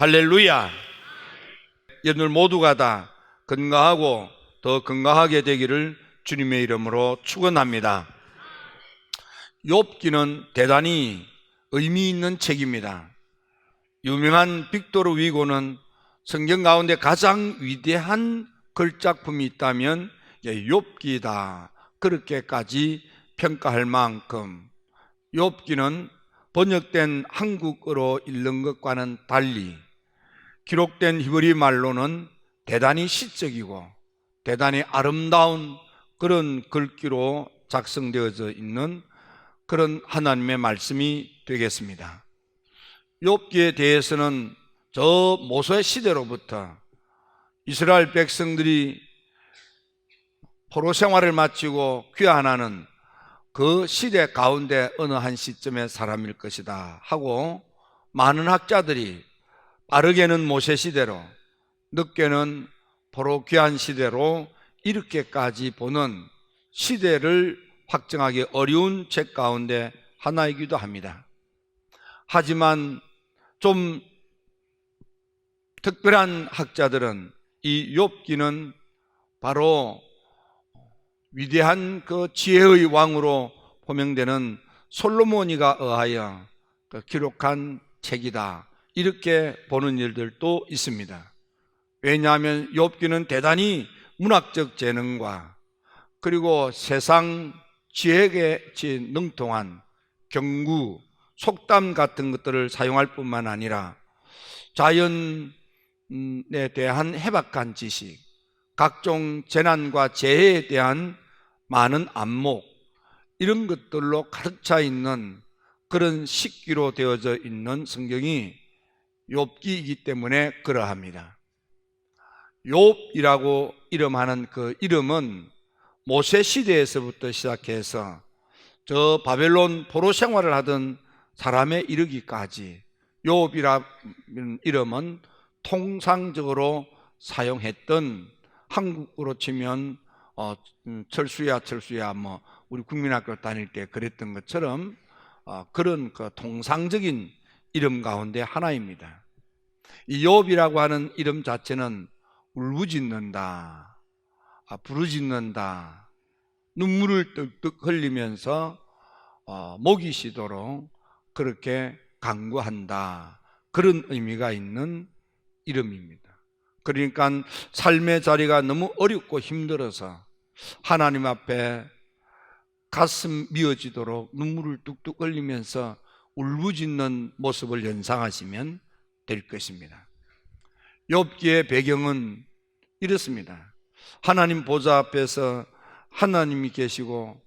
할렐루야. 여러분 모두가 다 건강하고 더 건강하게 되기를 주님의 이름으로 축원합니다. 욥기는 대단히 의미 있는 책입니다. 유명한 빅토르 위고는 성경 가운데 가장 위대한 글작품이 있다면 욥기다, 그렇게까지 평가할 만큼 욥기는 번역된 한국어로 읽는 것과는 달리 기록된 히브리 말로는 대단히 시적이고 대단히 아름다운 그런 글귀로 작성되어져 있는 그런 하나님의 말씀이 되겠습니다. 욥기에 대해서는 저 모세 시대로부터 이스라엘 백성들이 포로 생활을 마치고 귀환하는 그 시대 가운데 어느 한 시점의 사람일 것이다 하고, 많은 학자들이 빠르게는 모세 시대로, 늦게는 포로 귀환 시대로 이렇게까지 보는 시대를 확정하기 어려운 책 가운데 하나이기도 합니다. 하지만 좀 특별한 학자들은 이 욥기는 바로 위대한 그 지혜의 왕으로 호명되는 솔로몬이가 의하여 기록한 책이다, 이렇게 보는 일들도 있습니다. 왜냐하면 욥기는 대단히 문학적 재능과 그리고 세상 지혜에 능통한 경구, 속담 같은 것들을 사용할 뿐만 아니라 자연에 대한 해박한 지식, 각종 재난과 재해에 대한 많은 안목, 이런 것들로 가득 차 있는 그런 식기로 되어져 있는 성경이 욥기이기 때문에 그러합니다. 욥이라고 이름하는 그 이름은 모세 시대에서부터 시작해서 저 바벨론 포로 생활을 하던 사람에 이르기까지 욥이라는 이름은 통상적으로 사용했던, 한국으로 치면 철수야 뭐 우리 국민학교 다닐 때 그랬던 것처럼 그런 그 통상적인 이름 가운데 하나입니다. 이 욥이라고 하는 이름 자체는 울부짖는다, 부르짖는다, 눈물을 뚝뚝 흘리면서 목이 쉬도록 그렇게 간구한다, 그런 의미가 있는 이름입니다. 그러니까 삶의 자리가 너무 어렵고 힘들어서 하나님 앞에 가슴 미어지도록 눈물을 뚝뚝 흘리면서 울부짖는 모습을 연상하시면 될 것입니다. 욥기의 배경은 이렇습니다. 하나님 보좌 앞에서 하나님이 계시고,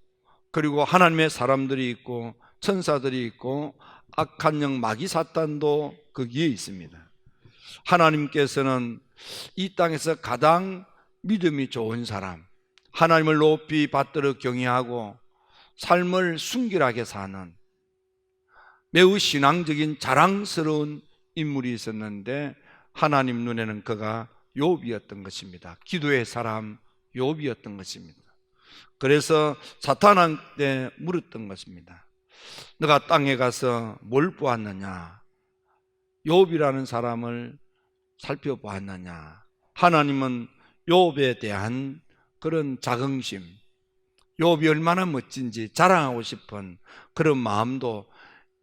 그리고 하나님의 사람들이 있고 천사들이 있고 악한 영 마귀 사탄도 거기에 있습니다. 하나님께서는 이 땅에서 가장 믿음이 좋은 사람, 하나님을 높이 받들어 경외하고 삶을 순결하게 사는 매우 신앙적인 자랑스러운 인물이 있었는데, 하나님 눈에는 그가 욥이었던 것입니다. 기도의 사람 욥이었던 것입니다. 그래서 사탄한테 물었던 것입니다. 너가 땅에 가서 뭘 보았느냐? 욥이라는 사람을 살펴보았느냐? 하나님은 욥에 대한 그런 자긍심, 욥이 얼마나 멋진지 자랑하고 싶은 그런 마음도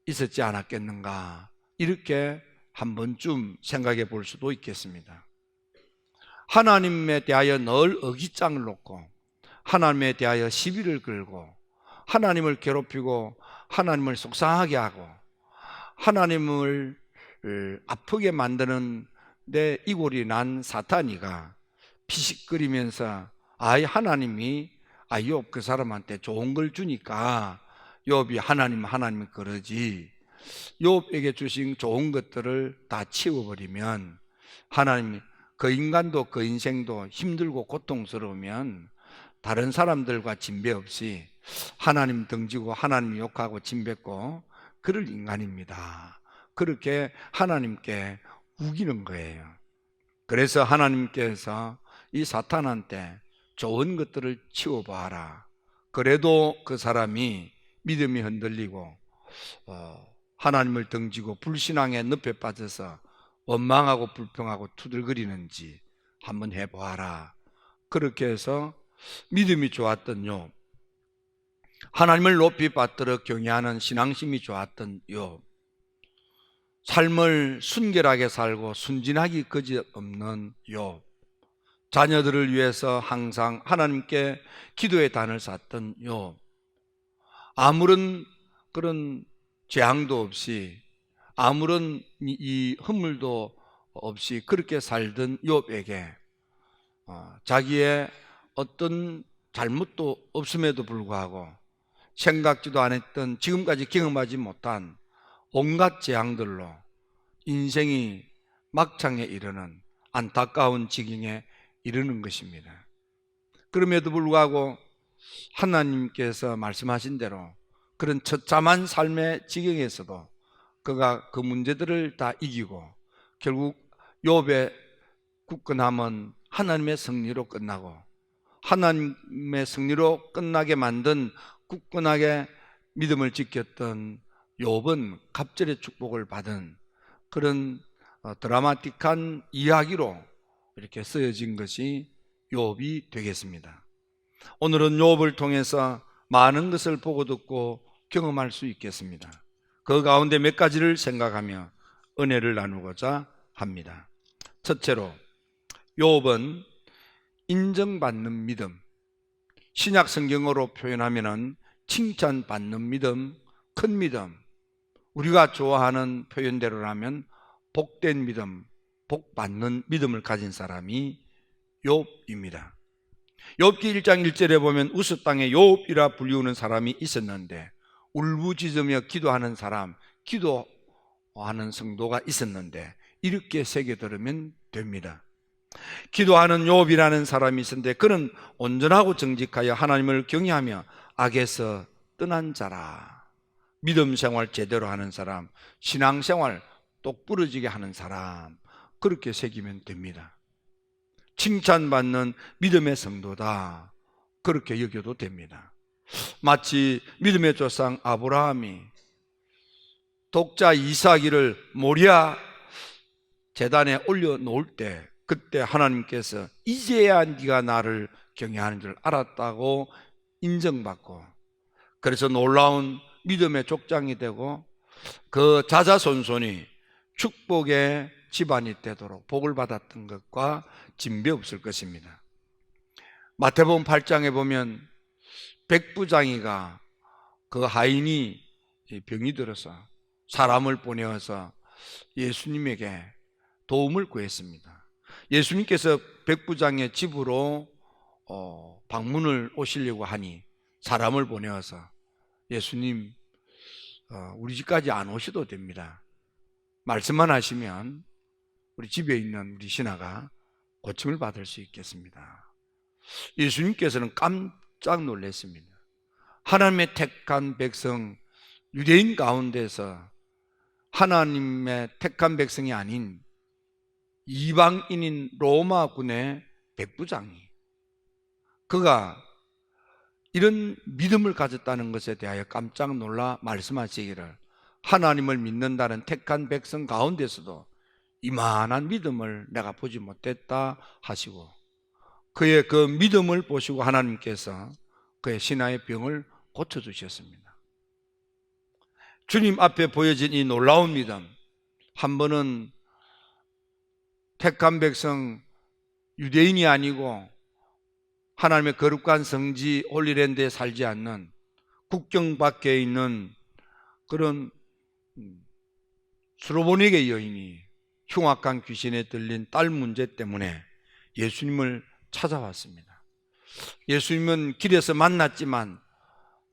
있었지 않았겠는가, 이렇게 한 번쯤 생각해 볼 수도 있겠습니다. 하나님에 대하여 늘 어깃장을 놓고 하나님에 대하여 시비를 걸고 하나님을 괴롭히고 하나님을 속상하게 하고 하나님을 아프게 만드는 내 이골이 난 사탄이가 피식거리면서 하나님이 욥 그 사람한테 좋은 걸 주니까 욥이 하나님 그러지, 욥에게 주신 좋은 것들을 다 치워버리면 하나님이 그 인간도 그 인생도 힘들고 고통스러우면 다른 사람들과 진배 없이 하나님 등지고 하나님 욕하고 진뱉고 그럴 인간입니다. 그렇게 하나님께 우기는 거예요. 그래서 하나님께서 이 사탄한테 좋은 것들을 치워봐라. 그래도 그 사람이 믿음이 흔들리고 하나님을 등지고 불신앙의 늪에 빠져서 원망하고 불평하고 투덜거리는지 한번 해보아라. 그렇게 해서 믿음이 좋았던 욥, 하나님을 높이 받들어 경외하는 신앙심이 좋았던 욥, 삶을 순결하게 살고 순진하기 그지없는 욥, 자녀들을 위해서 항상 하나님께 기도의 단을 쌓던 욥, 아무런 그런 재앙도 없이 아무런 이 허물도 없이 그렇게 살던 욥에게 자기의 어떤 잘못도 없음에도 불구하고 생각지도 않았던, 지금까지 경험하지 못한 온갖 재앙들로 인생이 막창에 이르는 안타까운 지경에 이르는 것입니다. 그럼에도 불구하고 하나님께서 말씀하신 대로 그런 처참한 삶의 지경에서도 그가 그 문제들을 다 이기고 결국 욥의 굳건함은 하나님의 승리로 끝나고, 하나님의 승리로 끝나게 만든 굳건하게 믿음을 지켰던 욥은 갑절의 축복을 받은 그런 드라마틱한 이야기로 이렇게 쓰여진 것이 욥이 되겠습니다. 오늘은 욥을 통해서 많은 것을 보고 듣고 경험할 수 있겠습니다. 그 가운데 몇 가지를 생각하며 은혜를 나누고자 합니다. 첫째로, 욥은 인정받는 믿음, 신약 성경으로 표현하면 칭찬받는 믿음, 큰 믿음, 우리가 좋아하는 표현대로라면 복된 믿음, 복받는 믿음을 가진 사람이 욥입니다. 욥기 1장 1절에 보면 우스 땅에 욥이라 불리우는 사람이 있었는데, 울부짖으며 기도하는 사람, 기도하는 성도가 있었는데, 이렇게 새겨 들으면 됩니다. 기도하는 욥이라는 사람이 있었는데 그는 온전하고 정직하여 하나님을 경외하며 악에서 떠난 자라. 믿음 생활 제대로 하는 사람, 신앙 생활 똑부러지게 하는 사람, 그렇게 새기면 됩니다. 칭찬받는 믿음의 성도다, 그렇게 여겨도 됩니다. 마치 믿음의 조상 아브라함이 독자 이삭을 모리아 제단에 올려놓을 때, 그때 하나님께서 이제야 네가 나를 경외하는 줄 알았다고 인정받고, 그래서 놀라운 믿음의 족장이 되고 그 자자손손이 축복의 집안이 되도록 복을 받았던 것과 진배 없을 것입니다. 마태복음 8장에 보면 백부장이가, 그 하인이 병이 들어서 사람을 보내어서 예수님에게 도움을 구했습니다. 예수님께서 백부장의 집으로 방문을 오시려고 하니 사람을 보내어서 예수님, 우리 집까지 안 오셔도 됩니다. 말씀만 하시면 우리 집에 있는 우리 신하가 고침을 받을 수 있겠습니다. 예수님께서는 깜짝 놀랐습니다. 하나님의 택한 백성, 유대인 가운데서 하나님의 택한 백성이 아닌 이방인인 로마군의 백부장이, 그가 이런 믿음을 가졌다는 것에 대하여 깜짝 놀라 말씀하시기를, 하나님을 믿는다는 택한 백성 가운데서도 이만한 믿음을 내가 보지 못했다 하시고, 그의 그 믿음을 보시고 하나님께서 그의 신하의 병을 고쳐주셨습니다. 주님 앞에 보여진 이 놀라운 믿음, 한 번은 택한 백성, 유대인이 아니고 하나님의 거룩한 성지 홀리랜드에 살지 않는 국경 밖에 있는 그런 스로보니게 여인이 흉악한 귀신에 들린 딸 문제 때문에 예수님을 찾아왔습니다. 예수님은 길에서 만났지만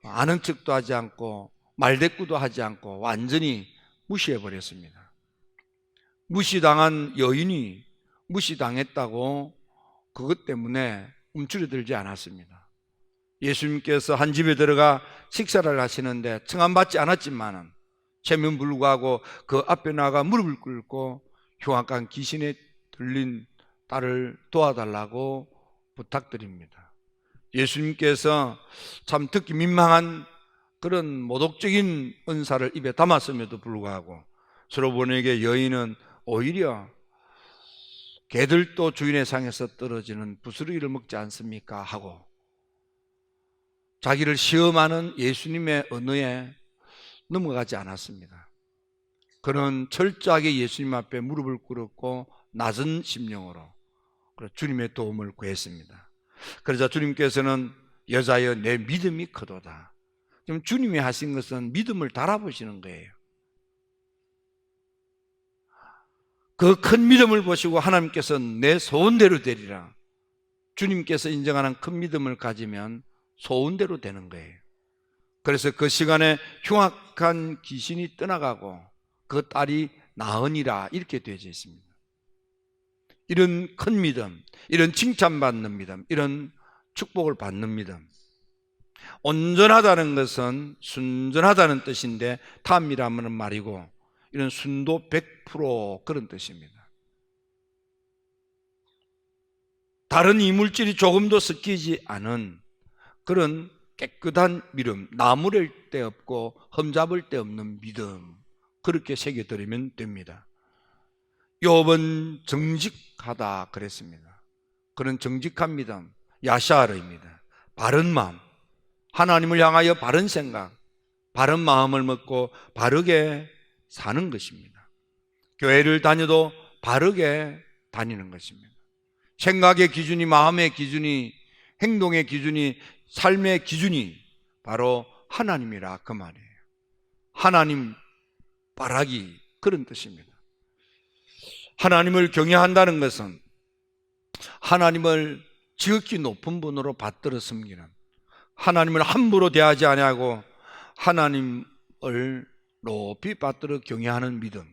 아는 척도 하지 않고 말대꾸도 하지 않고 완전히 무시해버렸습니다. 무시당한 여인이 무시당했다고 그것 때문에 움츠러들지 않았습니다. 예수님께서 한 집에 들어가 식사를 하시는데 청함받지 않았지만은 체면 불구하고 그 앞에 나가 무릎을 꿇고 흉악한 귀신에 들린 딸을 도와달라고 부탁드립니다. 예수님께서 참 듣기 민망한 그런 모독적인 은사를 입에 담았음에도 불구하고 스로보니게 여인은 오히려 개들도 주인의 상에서 떨어지는 부스러기를 먹지 않습니까? 하고 자기를 시험하는 예수님의 언어에 넘어가지 않았습니다. 그는 철저하게 예수님 앞에 무릎을 꿇었고 낮은 심령으로 주님의 도움을 구했습니다. 그러자 주님께서는 여자여 내 믿음이 크도다. 지금 주님이 하신 것은 믿음을 달아보시는 거예요. 그 큰 믿음을 보시고 하나님께서 내 소원대로 되리라. 주님께서 인정하는 큰 믿음을 가지면 소원대로 되는 거예요. 그래서 그 시간에 흉악한 귀신이 떠나가고 그 딸이 나으니라 이렇게 되어져 있습니다. 이런 큰 믿음, 이런 칭찬받는 믿음, 이런 축복을 받는 믿음. 온전하다는 것은 순전하다는 뜻인데 탐이라는 말이고 이런 순도 100% 그런 뜻입니다. 다른 이물질이 조금도 섞이지 않은 그런 깨끗한 믿음, 나무랄 데 없고 흠잡을 데 없는 믿음, 그렇게 새겨드리면 됩니다. 욥은 정직하다 그랬습니다. 그런 정직한 믿음, 야샤르입니다. 바른 마음, 하나님을 향하여 바른 생각, 바른 마음을 먹고 바르게 사는 것입니다. 교회를 다녀도 바르게 다니는 것입니다. 생각의 기준이, 마음의 기준이, 행동의 기준이, 삶의 기준이 바로 하나님이라 그 말이에요. 하나님 바라기 그런 뜻입니다. 하나님을 경외한다는 것은 하나님을 지극히 높은 분으로 받들어 섬기는, 하나님을 함부로 대하지 아니하고 하나님을 높이 받들어 경외하는 믿음,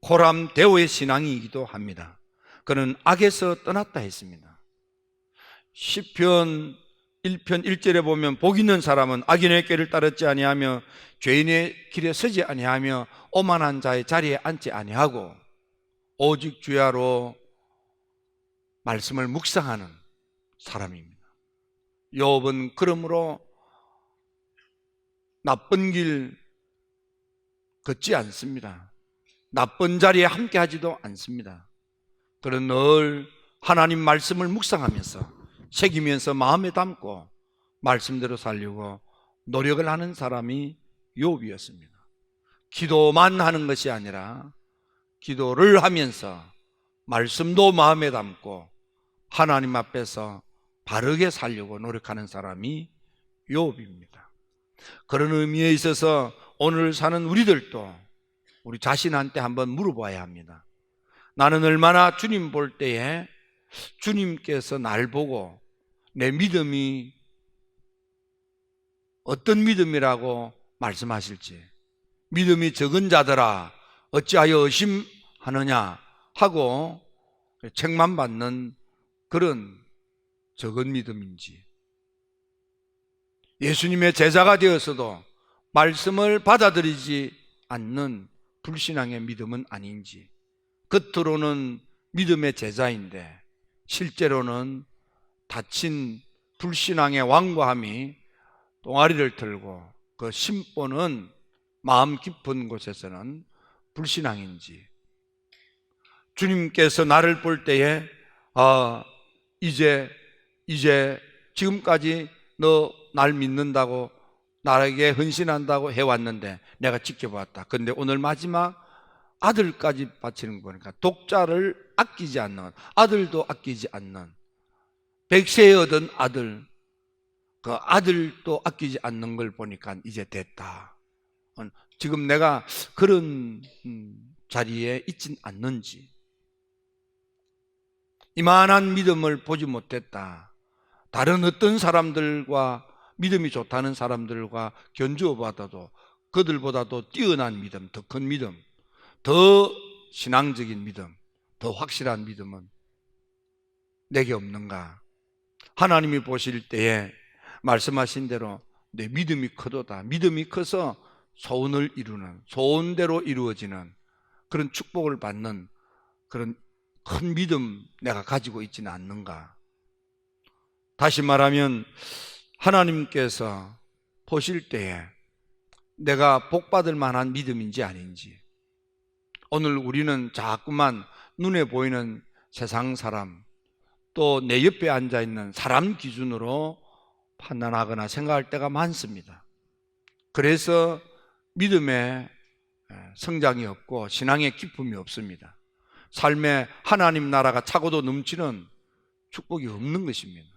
고람 대오의 신앙이기도 합니다. 그는 악에서 떠났다 했습니다. 시편 1편 1절에 보면 복 있는 사람은 악인의 길을 따르지 아니하며 죄인의 길에 서지 아니하며 오만한 자의 자리에 앉지 아니하고 오직 주야로 말씀을 묵상하는 사람입니다. 욥은 그러므로 나쁜 길 걷지 않습니다. 나쁜 자리에 함께 하지도 않습니다. 그는 늘 하나님 말씀을 묵상하면서 새기면서 마음에 담고 말씀대로 살려고 노력을 하는 사람이 욥이었습니다. 기도만 하는 것이 아니라 기도를 하면서 말씀도 마음에 담고 하나님 앞에서 바르게 살려고 노력하는 사람이 욥입니다. 그런 의미에 있어서 오늘 사는 우리들도 우리 자신한테 한번 물어봐야 합니다. 나는 얼마나 주님 볼 때에 주님께서 날 보고 내 믿음이 어떤 믿음이라고 말씀하실지, 믿음이 적은 자들아 어찌하여 의심하느냐 하고 책만 받는 그런 적은 믿음인지, 예수님의 제자가 되어서도 말씀을 받아들이지 않는 불신앙의 믿음은 아닌지, 겉으로는 믿음의 제자인데 실제로는 다친 불신앙의 완고함이 동아리를 틀고 그 심보는 마음 깊은 곳에서는 불신앙인지, 주님께서 나를 볼 때에 이제 지금까지 너 날 믿는다고 나에게 헌신한다고 해왔는데 내가 지켜봤다. 그런데 오늘 마지막 아들까지 바치는 거 보니까 독자를 아끼지 않는, 아들도 아끼지 않는, 백세에 얻은 아들, 그 아들도 아끼지 않는 걸 보니까 이제 됐다. 지금 내가 그런 자리에 있진 않는지, 이만한 믿음을 보지 못했다. 다른 어떤 사람들과 믿음이 좋다는 사람들과 견주어 받아도 그들보다도 뛰어난 믿음, 더 큰 믿음, 더 신앙적인 믿음, 더 확실한 믿음은 내게 없는가? 하나님이 보실 때에 말씀하신 대로 내 믿음이 크도다. 믿음이 커서 소원을 이루는, 소원대로 이루어지는 그런 축복을 받는 그런 큰 믿음 내가 가지고 있지는 않는가? 다시 말하면 하나님께서 보실 때에 내가 복받을 만한 믿음인지 아닌지, 오늘 우리는 자꾸만 눈에 보이는 세상 사람, 또 내 옆에 앉아있는 사람 기준으로 판단하거나 생각할 때가 많습니다. 그래서 믿음의 성장이 없고 신앙의 기쁨이 없습니다. 삶에 하나님 나라가 차고도 넘치는 축복이 없는 것입니다.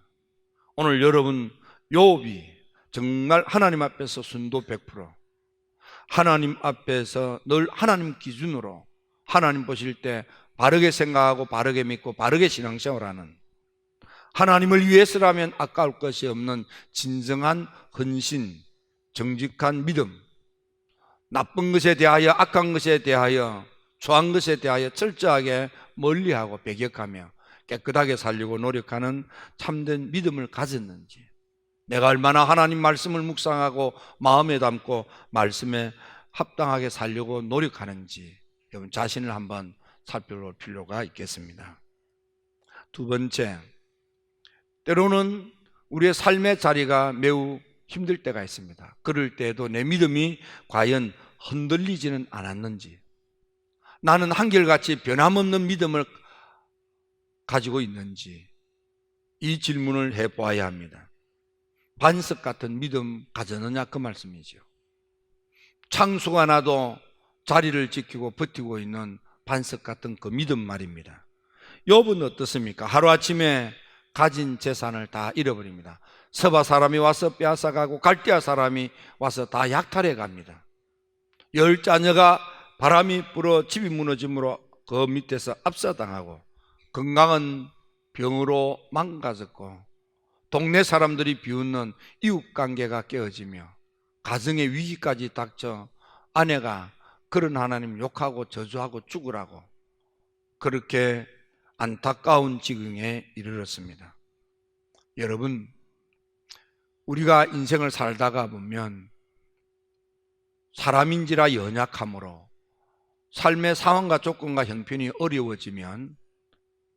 오늘 여러분, 욥이 정말 하나님 앞에서 순도 100%, 하나님 앞에서 늘 하나님 기준으로 하나님 보실 때 바르게 생각하고 바르게 믿고 바르게 신앙생활하는, 하나님을 위해서라면 아까울 것이 없는 진정한 헌신, 정직한 믿음, 나쁜 것에 대하여, 악한 것에 대하여, 좋은 것에 대하여 철저하게 멀리하고 배격하며 깨끗하게 살려고 노력하는 참된 믿음을 가졌는지, 내가 얼마나 하나님 말씀을 묵상하고 마음에 담고 말씀에 합당하게 살려고 노력하는지 여러분 자신을 한번 살펴볼 필요가 있겠습니다. 두 번째, 때로는 우리의 삶의 자리가 매우 힘들 때가 있습니다. 그럴 때에도 내 믿음이 과연 흔들리지는 않았는지, 나는 한결같이 변함없는 믿음을 가지고 있는지, 이 질문을 해보아야 합니다. 반석 같은 믿음 가졌느냐, 그 말씀이죠. 창수가 나도 자리를 지키고 버티고 있는 반석 같은 그 믿음 말입니다. 욥은 어떻습니까? 하루아침에 가진 재산을 다 잃어버립니다. 서바 사람이 와서 빼앗아가고 갈대아 사람이 와서 다 약탈해 갑니다. 10자녀가 바람이 불어 집이 무너짐으로 그 밑에서 압사당하고, 건강은 병으로 망가졌고, 동네 사람들이 비웃는 이웃관계가 깨어지며 가정의 위기까지 닥쳐 아내가 그런 하나님 욕하고 저주하고 죽으라고 그렇게 안타까운 지경에 이르렀습니다. 여러분, 우리가 인생을 살다가 보면 사람인지라 연약함으로 삶의 상황과 조건과 형편이 어려워지면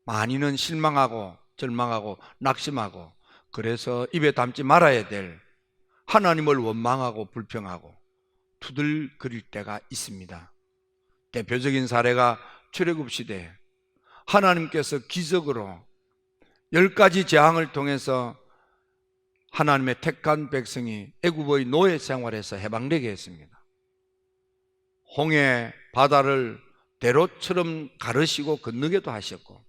많이는 실망하고 절망하고 낙심하고, 그래서 입에 담지 말아야 될 하나님을 원망하고 불평하고 투덜거릴 때가 있습니다. 대표적인 사례가 출애굽 시대, 하나님께서 기적으로 10가지 재앙을 통해서 하나님의 택한 백성이 애굽의 노예 생활에서 해방되게 했습니다. 홍해 바다를 대로처럼 가르시고 건너게도 하셨고,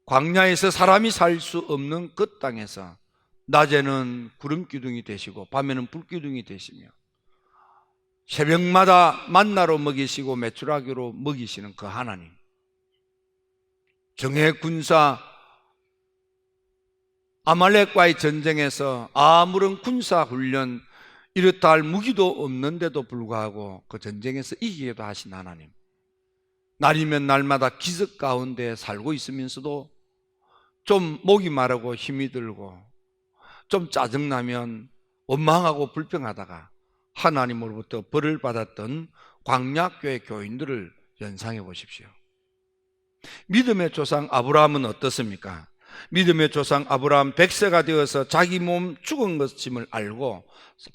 광야에서 사람이 살 수 없는 그 땅에서 낮에는 구름 기둥이 되시고 밤에는 불 기둥이 되시며 새벽마다 만나로 먹이시고 메추라기로 먹이시는 그 하나님, 정예 군사 아말렉과의 전쟁에서 아무런 군사 훈련 이렇다 할 무기도 없는데도 불구하고 그 전쟁에서 이기게도 하신 하나님, 날이면 날마다 기적 가운데 살고 있으면서도 좀 목이 마르고 힘이 들고 좀 짜증나면 원망하고 불평하다가 하나님으로부터 벌을 받았던 광야교회 교인들을 연상해 보십시오. 믿음의 조상 아브라함은 어떻습니까? 믿음의 조상 아브라함 100세가 되어서 자기 몸 죽은 것임을 알고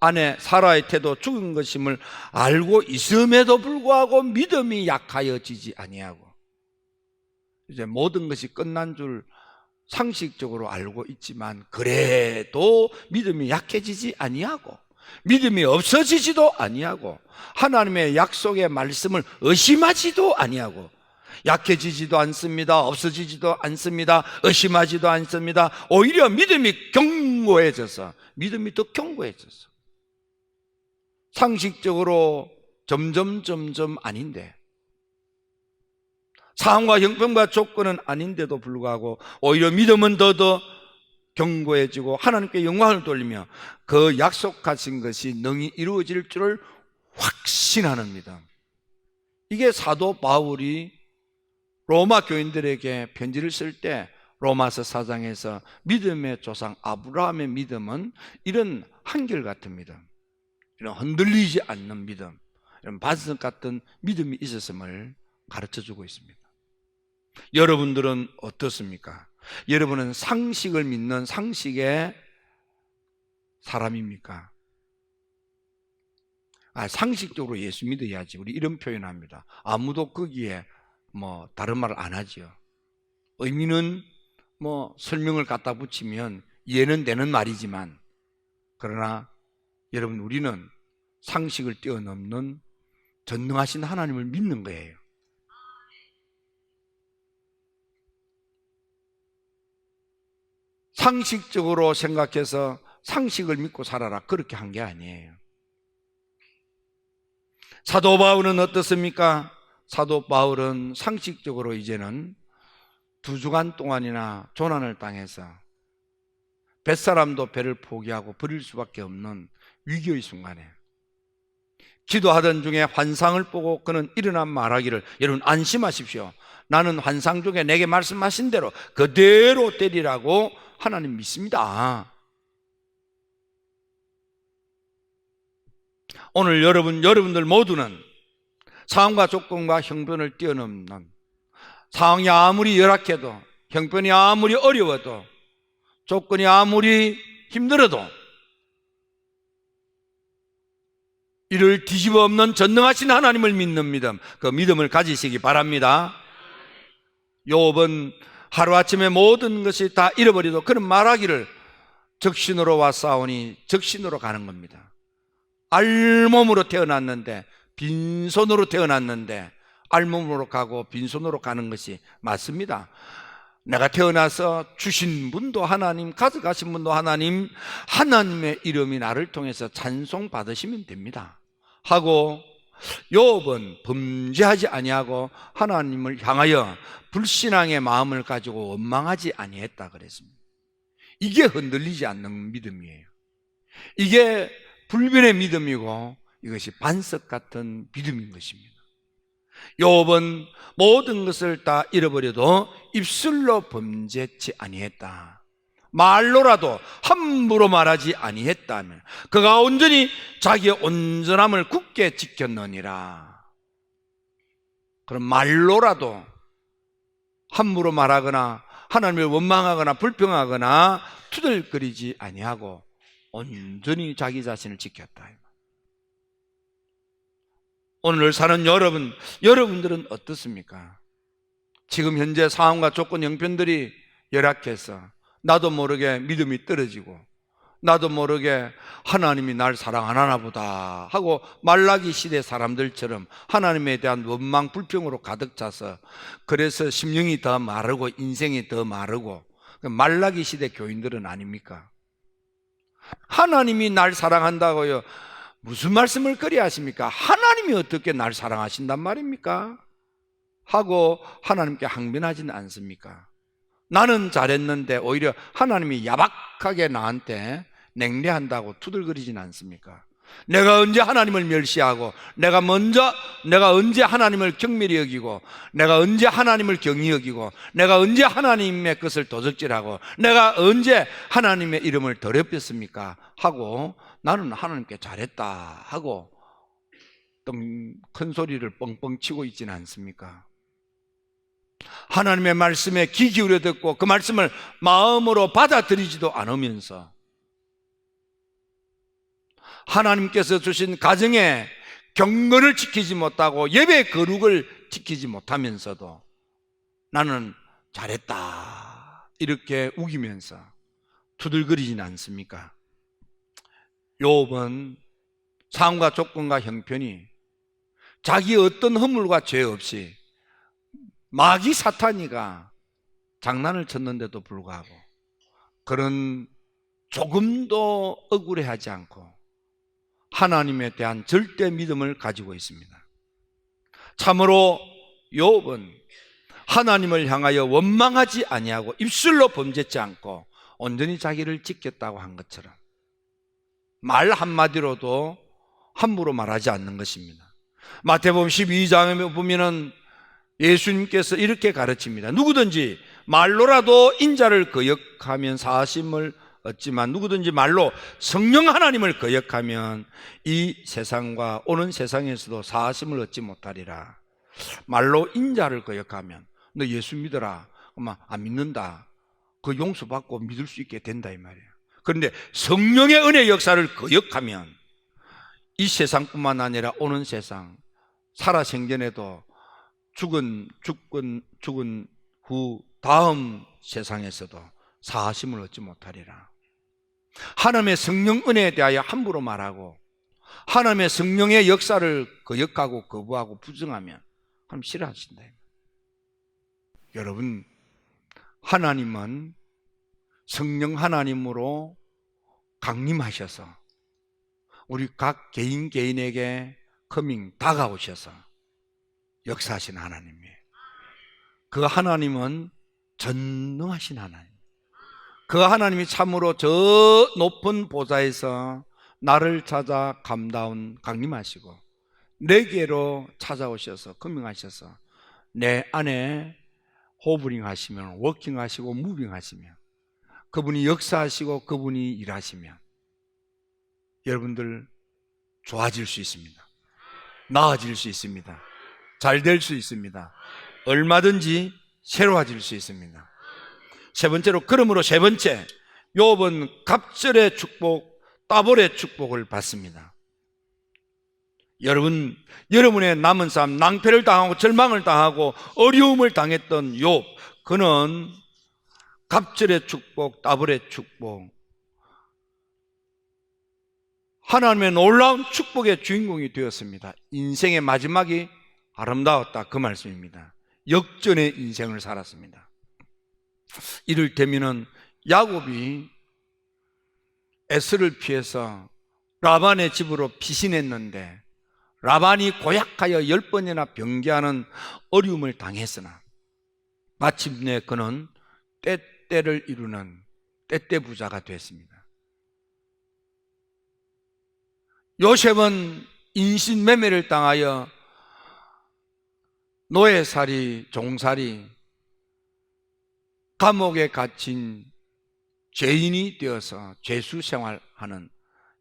아내 사라의 태도 죽은 것임을 알고 있음에도 불구하고 믿음이 약하여지지 아니하고, 이제 모든 것이 끝난 줄 상식적으로 알고 있지만 그래도 믿음이 약해지지 아니하고 믿음이 없어지지도 아니하고 하나님의 약속의 말씀을 의심하지도 아니하고, 약해지지도 않습니다. 없어지지도 않습니다. 의심하지도 않습니다. 오히려 믿음이 견고해져서, 믿음이 더 견고해져서 상식적으로 점점 아닌데, 상황과 형편과 조건은 아닌데도 불구하고 오히려 믿음은 더 견고해지고 하나님께 영광을 돌리며 그 약속하신 것이 능히 이루어질 줄을 확신하는 믿음. 이게 사도 바울이 로마 교인들에게 편지를 쓸 때 로마서 4장에서 믿음의 조상 아브라함의 믿음은 이런 한결같은 믿음, 이런 흔들리지 않는 믿음, 이런 반석 같은 믿음이 있었음을 가르쳐주고 있습니다. 여러분들은 어떻습니까? 여러분은 상식을 믿는 상식의 사람입니까? 상식적으로 예수 믿어야지. 우리 이런 표현합니다. 아무도 거기에 뭐 다른 말을 안 하죠. 의미는 뭐 설명을 갖다 붙이면 이해는 되는 말이지만, 그러나 여러분, 우리는 상식을 뛰어넘는 전능하신 하나님을 믿는 거예요. 상식적으로 생각해서 상식을 믿고 살아라, 그렇게 한 게 아니에요. 사도 바울은 어떻습니까? 사도 바울은 상식적으로 이제는 2주간 동안이나 조난을 당해서 뱃사람도 배를 포기하고 버릴 수밖에 없는 위기의 순간에 기도하던 중에 환상을 보고 그는 일어나 말하기를, 여러분 안심하십시오, 나는 환상 중에 내게 말씀하신 대로 그대로 때리라고 하나님 믿습니다. 오늘 여러분들 모두는 상황과 조건과 형편을 뛰어넘는, 상황이 아무리 열악해도, 형편이 아무리 어려워도, 조건이 아무리 힘들어도 이를 뒤집어 엎는 전능하신 하나님을 믿는 믿음, 그 믿음을 가지시기 바랍니다. 욥은 하루아침에 모든 것이 다 잃어버려도 그는 말하기를, 적신으로 왔사오니 적신으로 가는 겁니다. 알몸으로 태어났는데, 빈손으로 태어났는데 알몸으로 가고 빈손으로 가는 것이 맞습니다. 내가 태어나서 주신 분도 하나님, 가져가신 분도 하나님, 하나님의 이름이 나를 통해서 찬송 받으시면 됩니다 하고, 욥은 범죄하지 아니하고 하나님을 향하여 불신앙의 마음을 가지고 원망하지 아니했다 그랬습니다. 이게 흔들리지 않는 믿음이에요. 이게 불변의 믿음이고, 이것이 반석 같은 믿음인 것입니다. 욥은 모든 것을 다 잃어버려도 입술로 범죄치 아니했다, 말로라도 함부로 말하지 아니했다면 그가 온전히 자기의 온전함을 굳게 지켰느니라. 그럼 말로라도 함부로 말하거나 하나님을 원망하거나 불평하거나 투덜거리지 아니하고 온전히 자기 자신을 지켰다. 오늘 사는 여러분들은 어떻습니까? 지금 현재 상황과 조건, 형편들이 열악해서 나도 모르게 믿음이 떨어지고, 나도 모르게 하나님이 날 사랑 안 하나 보다 하고 말라기 시대 사람들처럼 하나님에 대한 원망, 불평으로 가득 차서, 그래서 심령이 더 마르고 인생이 더 마르고, 말라기 시대 교인들은 아닙니까? 하나님이 날 사랑한다고요, 무슨 말씀을 그리 하십니까? 하나님이 어떻게 날 사랑하신단 말입니까? 하고 하나님께 항변하지는 않습니까? 나는 잘했는데 오히려 하나님이 야박하게 나한테 냉례한다고 투덜거리지는 않습니까? 내가 언제 하나님을 멸시하고, 내가 언제 하나님을 경멸히 여기고, 내가 언제 하나님을 경히 여기고, 내가 언제 하나님의 것을 도적질하고, 내가 언제 하나님의 이름을 더럽혔습니까? 하고 나는 하나님께 잘했다 하고 좀 큰 소리를 뻥뻥 치고 있지는 않습니까? 하나님의 말씀에 귀 기울여 듣고 그 말씀을 마음으로 받아들이지도 않으면서, 하나님께서 주신 가정의 경건을 지키지 못하고 예배 거룩을 지키지 못하면서도 나는 잘했다 이렇게 우기면서 투덜거리지는 않습니까? 욥은 상황과 조건과 형편이 자기 어떤 허물과 죄 없이 마귀 사탄이가 장난을 쳤는데도 불구하고 그런 조금도 억울해하지 않고 하나님에 대한 절대 믿음을 가지고 있습니다. 참으로 욥은 하나님을 향하여 원망하지 아니하고 입술로 범죄치 않고 온전히 자기를 지켰다고 한 것처럼 말 한마디로도 함부로 말하지 않는 것입니다. 마태복음 12장에 보면은 예수님께서 이렇게 가르칩니다. 누구든지 말로라도 인자를 거역하면 사심을 얻지만 누구든지 말로 성령 하나님을 거역하면 이 세상과 오는 세상에서도 사심을 얻지 못하리라. 말로 인자를 거역하면, 너 예수 믿어라, 안 믿는다, 그 용서받고 믿을 수 있게 된다 이 말이에요. 그런데 성령의 은혜 역사를 거역하면 이 세상뿐만 아니라 오는 세상, 살아생전에도 죽은 후 다음 세상에서도 사하심을 얻지 못하리라. 하나님의 성령 은혜에 대하여 함부로 말하고 하나님의 성령의 역사를 거역하고 거부하고 부정하면 하나님 싫어하신다. 여러분, 하나님은 성령 하나님으로 강림하셔서 우리 각 개인 개인에게 다가오셔서 역사하신 하나님이에요. 그 하나님은 전능하신 하나님. 그 하나님이 참으로 저 높은 보좌에서 나를 찾아 강림하시고 내게로 찾아오셔서 커밍하셔서 내 안에 호브링 하시면 워킹 하시고 무빙 하시면 그분이 역사하시고 그분이 일하시면 여러분들 좋아질 수 있습니다. 나아질 수 있습니다. 잘 될 수 있습니다. 얼마든지 새로워질 수 있습니다. 세 번째로, 그러므로 세 번째, 욥은 갑절의 축복, 따볼의 축복을 받습니다. 여러분의 남은 삶, 낭패를 당하고 절망을 당하고 어려움을 당했던 욥, 그는 갑절의 축복, 따볼의 축복, 하나님의 놀라운 축복의 주인공이 되었습니다. 인생의 마지막이 아름다웠다, 그 말씀입니다. 역전의 인생을 살았습니다. 이를테면은 야곱이 에스를 피해서 라반의 집으로 피신했는데 라반이 고약하여 10번이나 변개하는 어려움을 당했으나 마침내 그는 때때를 이루는 때때 부자가 됐습니다. 요셉은 인신매매를 당하여 노예살이, 종살이, 감옥에 갇힌 죄인이 되어서 죄수 생활하는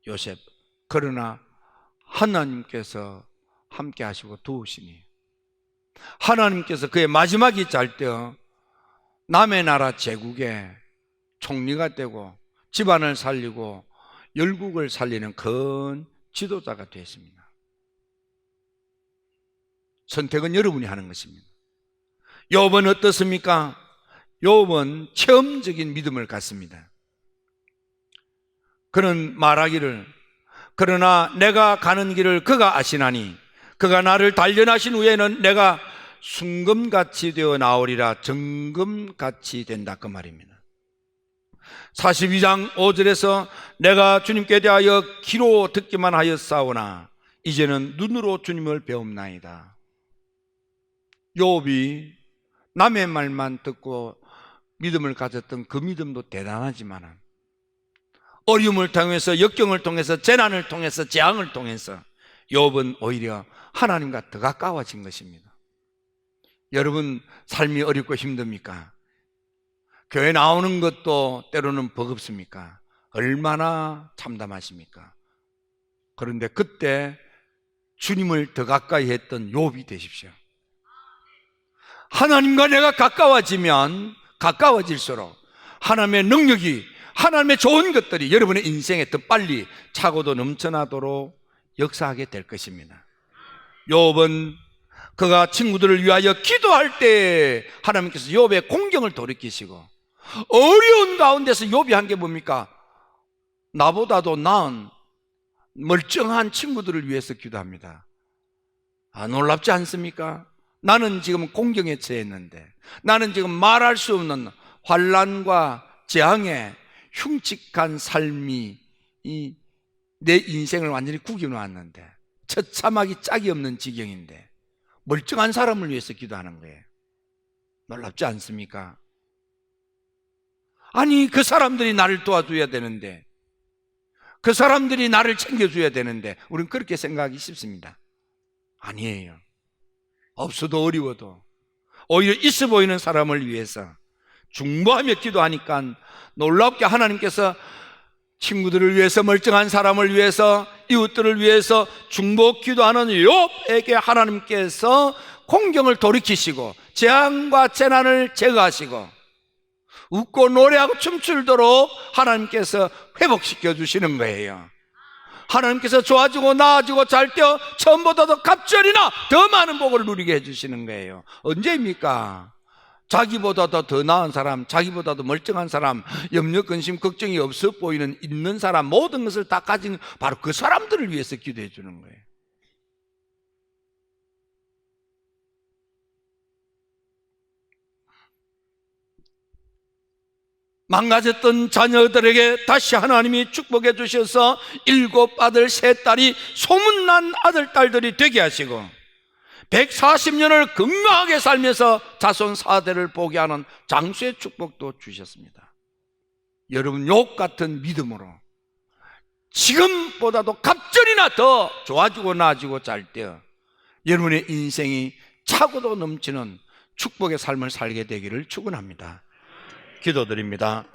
요셉. 그러나 하나님께서 함께 하시고 도우시니 하나님께서 그의 마지막이 잘 되어 남의 나라 제국의 총리가 되고 집안을 살리고 열국을 살리는 큰 지도자가 되었습니다. 선택은 여러분이 하는 것입니다. 욥은 어떻습니까? 욥은 체험적인 믿음을 갖습니다. 그는 말하기를, 그러나 내가 가는 길을 그가 아시나니 그가 나를 단련하신 후에는 내가 순금같이 되어 나오리라. 정금같이 된다, 그 말입니다. 42장 5절에서 내가 주님께 대하여 귀로 듣기만 하였사오나 이제는 눈으로 주님을 배움나이다. 욥이 남의 말만 듣고 믿음을 가졌던 그 믿음도 대단하지만 어려움을 통해서, 역경을 통해서, 재난을 통해서, 재앙을 통해서 욥은 오히려 하나님과 더 가까워진 것입니다. 여러분, 삶이 어렵고 힘듭니까? 교회 나오는 것도 때로는 버겁습니까? 얼마나 참담하십니까? 그런데 그때 주님을 더 가까이 했던 욥이 되십시오. 하나님과 내가 가까워지면 가까워질수록 하나님의 능력이, 하나님의 좋은 것들이 여러분의 인생에 더 빨리 차고도 넘쳐나도록 역사하게 될 것입니다. 욥은 그가 친구들을 위하여 기도할 때 하나님께서 욥의 공경을 돌이키시고 어려운 가운데서 욥이 한 게 뭡니까? 나보다도 나은 멀쩡한 친구들을 위해서 기도합니다. 놀랍지 않습니까? 나는 지금 공경에 처했는데, 나는 지금 말할 수 없는 환난과 재앙에 흉측한 삶이 내 인생을 완전히 구겨놓았는데, 처참하기 짝이 없는 지경인데 멀쩡한 사람을 위해서 기도하는 거예요. 놀랍지 않습니까? 아니, 그 사람들이 나를 도와줘야 되는데, 그 사람들이 나를 챙겨줘야 되는데 우리는 그렇게 생각하기 쉽습니다. 아니에요. 없어도 어려워도 오히려 있어 보이는 사람을 위해서 중보하며 기도하니까 놀랍게 하나님께서 친구들을 위해서, 멀쩡한 사람을 위해서, 이웃들을 위해서 중보 기도하는 욥에게 하나님께서 공경을 돌이키시고 재앙과 재난을 제거하시고 웃고 노래하고 춤추도록 하나님께서 회복시켜 주시는 거예요. 하나님께서 좋아지고 나아지고 잘 되어 처음보다도 갑절이나 더 많은 복을 누리게 해주시는 거예요. 언제입니까? 자기보다도 더 나은 사람, 자기보다도 멀쩡한 사람, 염려, 근심, 걱정이 없어 보이는 있는 사람, 모든 것을 다 가진 바로 그 사람들을 위해서 기도해 주는 거예요. 망가졌던 자녀들에게 다시 하나님이 축복해 주셔서 7 아들 3 딸이 소문난 아들 딸들이 되게 하시고 140년을 건강하게 살면서 자손 4대를 보게 하는 장수의 축복도 주셨습니다. 여러분 욕 같은 믿음으로 지금보다도 갑절이나 더 좋아지고 나아지고 잘 되어 여러분의 인생이 차고도 넘치는 축복의 삶을 살게 되기를 축원합니다. 기도드립니다.